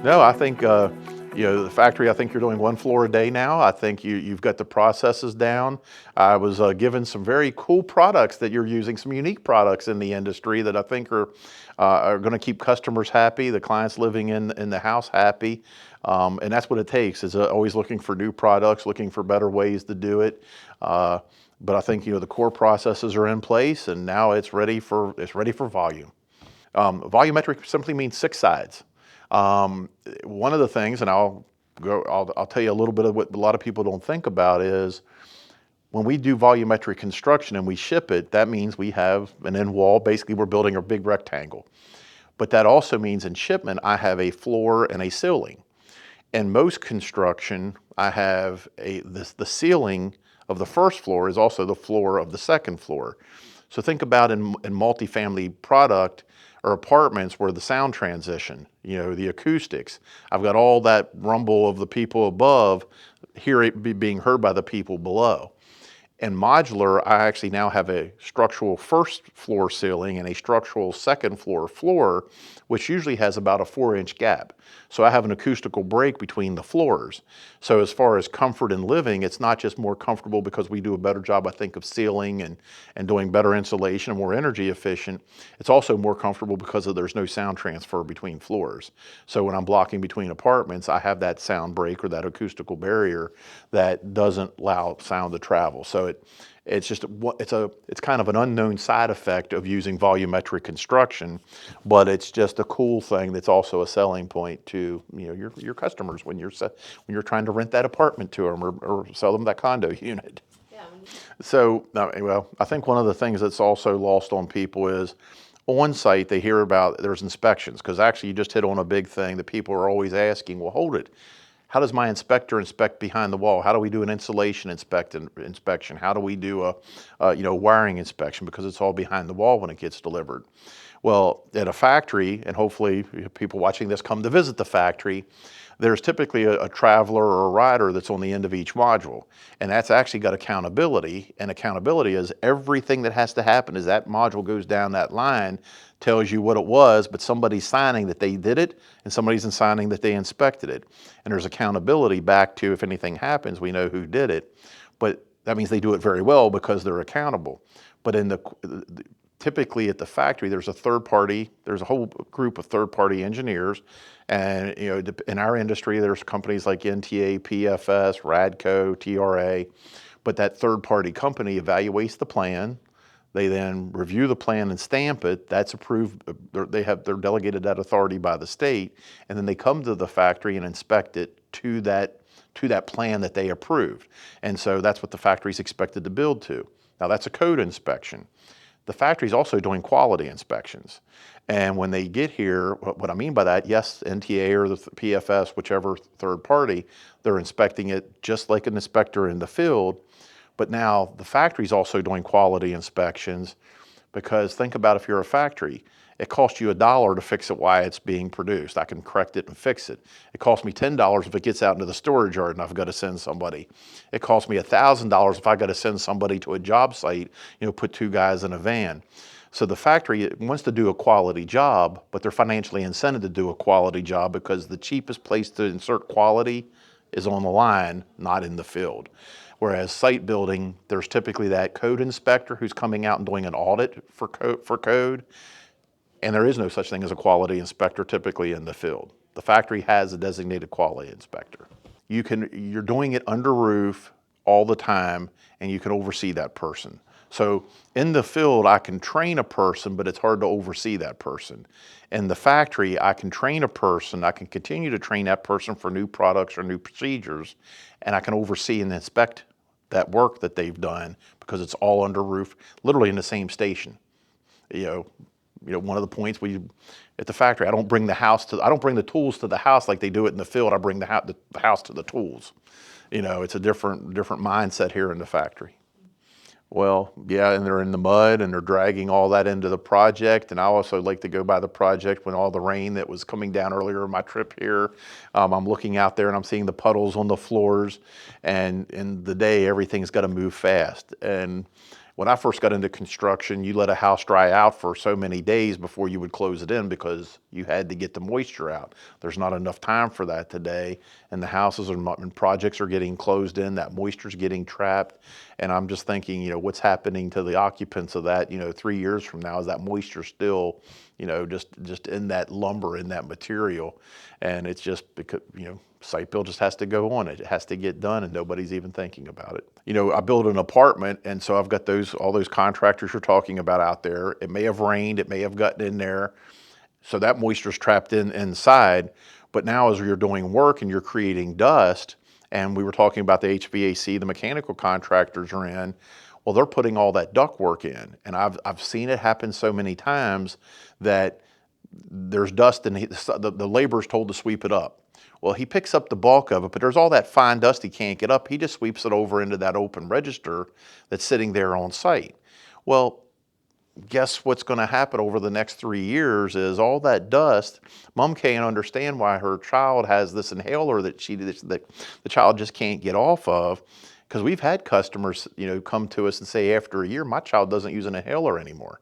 No, I think the factory. I think you're doing one floor a day now. I think you've got the processes down. I was given some very cool products that you're using, some unique products in the industry that I think are going to keep customers happy, the clients living in the house happy, and that's what it takes. Is always looking for new products, looking for better ways to do it. Uh, but I think the core processes are in place, and now it's ready for volume. Volumetric simply means six sides. One of the things, and I'll tell you a little bit of what a lot of people don't think about is when we do volumetric construction and we ship it, that means we have an end wall. Basically, we're building a big rectangle. But that also means in shipment, I have a floor and a ceiling. In most construction, I have the ceiling of the first floor is also the floor of the second floor. So think about in multifamily product or apartments where the sound transition, the acoustics. I've got all that rumble of the people above, hear it being heard by the people below. In modular, I actually now have a structural first floor ceiling and a structural second floor, which usually has about a 4-inch gap. So I have an acoustical break between the floors. So as far as comfort in living, it's not just more comfortable because we do a better job, I think, of sealing and doing better insulation and more energy efficient. It's also more comfortable because there's no sound transfer between floors. So when I'm blocking between apartments, I have that sound break or that acoustical barrier that doesn't allow sound to travel. So it's kind of an unknown side effect of using volumetric construction, but it's just a cool thing that's also a selling point to your customers when you're trying to rent that apartment to them or sell them that condo unit. So, well, I think one of the things that's also lost on people is on site they hear about there's inspections, because actually you just hit on a big thing that people are always asking. Well, hold it. How does my inspector inspect behind the wall? How do we do an insulation inspection? How do we do a wiring inspection? Because it's all behind the wall when it gets delivered. Well, at a factory, and hopefully people watching this come to visit the factory, there's typically a traveler or a rider that's on the end of each module. And that's actually got accountability. And accountability is everything that has to happen as that module goes down that line tells you what it was, but somebody's signing that they did it and somebody's signing that they inspected it. And there's accountability back to if anything happens, we know who did it. But that means they do it very well because they're accountable. But typically at the factory, there's a whole group of third-party engineers. And in our industry, there's companies like NTA, PFS, Radco, TRA. But that third-party company evaluates the plan. They then review the plan and stamp it. That's approved. They're delegated that authority by the state, and then they come to the factory and inspect it to that plan that they approved. And so that's what the factory's expected to build to. Now that's a code inspection. The factory's also doing quality inspections. And when they get here, what I mean by that, yes, NTA or the PFS, whichever third party, they're inspecting it just like an inspector in the field. But now the factory's also doing quality inspections, because think about if you're a factory, it costs you $1 to fix it while it's being produced. I can correct it and fix it. It costs me $10 if it gets out into the storage yard and I've got to send somebody. It costs me $1,000 if I got to send somebody to a job site, put two guys in a van. So the factory wants to do a quality job, but they're financially incented to do a quality job because the cheapest place to insert quality is on the line, not in the field. Whereas site building, there's typically that code inspector who's coming out and doing an audit for code, and there is no such thing as a quality inspector typically in the field. The factory has a designated quality inspector. You're doing it under roof all the time, and you can oversee that person. So in the field, I can train a person, but it's hard to oversee that person. In the factory, I can train a person, I can continue to train that person for new products or new procedures, and I can oversee and inspect that work that they've done because it's all under roof, literally in the same station. One of the points at the factory, I don't bring the tools to the house like they do it in the field. I bring the house to the tools. It's a different mindset here in the factory. Well, yeah, and they're in the mud and they're dragging all that into the project. And I also like to go by the project when all the rain that was coming down earlier in my trip here. I'm looking out there and I'm seeing the puddles on the floors. And in the day, everything's got to move fast. And When I first got into construction, you let a house dry out for so many days before you would close it in because you had to get the moisture out. There's not enough time for that today, and the houses and projects are getting closed in, that moisture's getting trapped. And I'm just thinking, what's happening to the occupants of that, 3 years from now? Is that moisture still, just in that lumber, in that material? And it's just because, site build just has to go on. It has to get done, and nobody's even thinking about it. I build an apartment, and so I've got all those contractors you're talking about out there. It may have rained, it may have gotten in there, so that moisture's trapped inside. But now as you're doing work and you're creating dust, and we were talking about the HVAC, the mechanical contractors are in, well, they're putting all that ductwork in. And I've seen it happen so many times that there's dust and the laborer's told to sweep it up. Well, he picks up the bulk of it, but there's all that fine dust he can't get up. He just sweeps it over into that open register that's sitting there on site. Well, guess what's going to happen over the next 3 years is all that dust. Mom can't understand why her child has this inhaler that the child just can't get off of, because we've had customers, come to us and say after a year, my child doesn't use an inhaler anymore.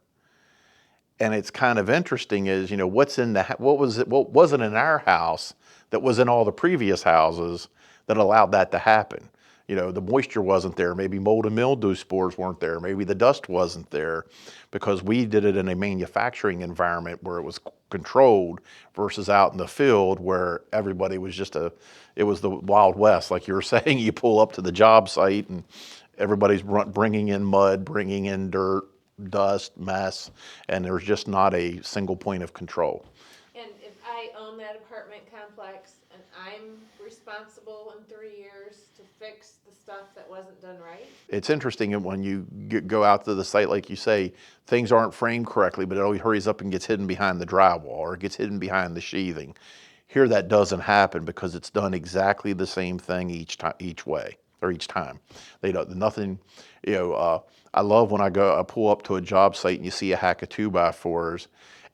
And it's kind of interesting is, what wasn't in our house that was in all the previous houses that allowed that to happen. The moisture wasn't there. Maybe mold and mildew spores weren't there. Maybe the dust wasn't there because we did it in a manufacturing environment where it was controlled versus out in the field where everybody was it was the Wild West. Like you were saying, you pull up to the job site and everybody's bringing in mud, bringing in dirt, dust, mess, and there's just not a single point of control. And if I own that apartment complex and I'm responsible in 3 years to fix the stuff that wasn't done right? It's interesting when you go out to the site, like you say, things aren't framed correctly, but it always hurries up and gets hidden behind the drywall or it gets hidden behind the sheathing. Here that doesn't happen because it's done exactly the same thing each way or each time. They don't, nothing, I love when I pull up to a job site and you see a hack of 2x4s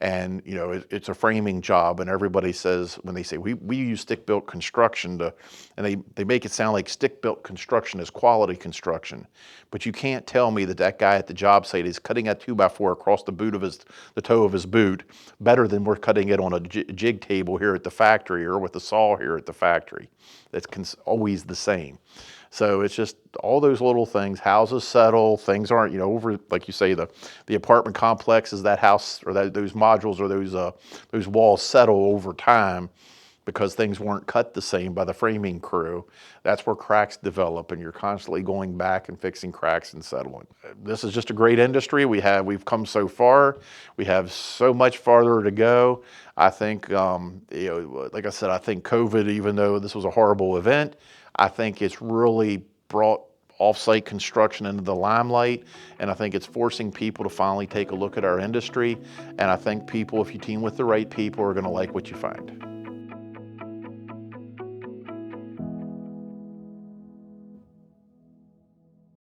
and it's a framing job, and everybody says, when they say we use stick-built construction and they make it sound like stick-built construction is quality construction, but you can't tell me that guy at the job site is cutting that 2x4 across the toe of his boot better than we're cutting it on a jig table here at the factory or with a saw here at the factory. That's always the same. So it's just all those little things. Houses settle, things aren't, over, like you say, the apartment complexes, that house or those modules or those walls settle over time because things weren't cut the same by the framing crew. That's where cracks develop, and you're constantly going back and fixing cracks and settling. This is just a great industry. We've come so far. We have so much farther to go. I think, like I said, I think COVID, even though this was a horrible event, I think it's really brought off-site construction into the limelight, and I think it's forcing people to finally take a look at our industry. And I think people, if you team with the right people, are going to like what you find.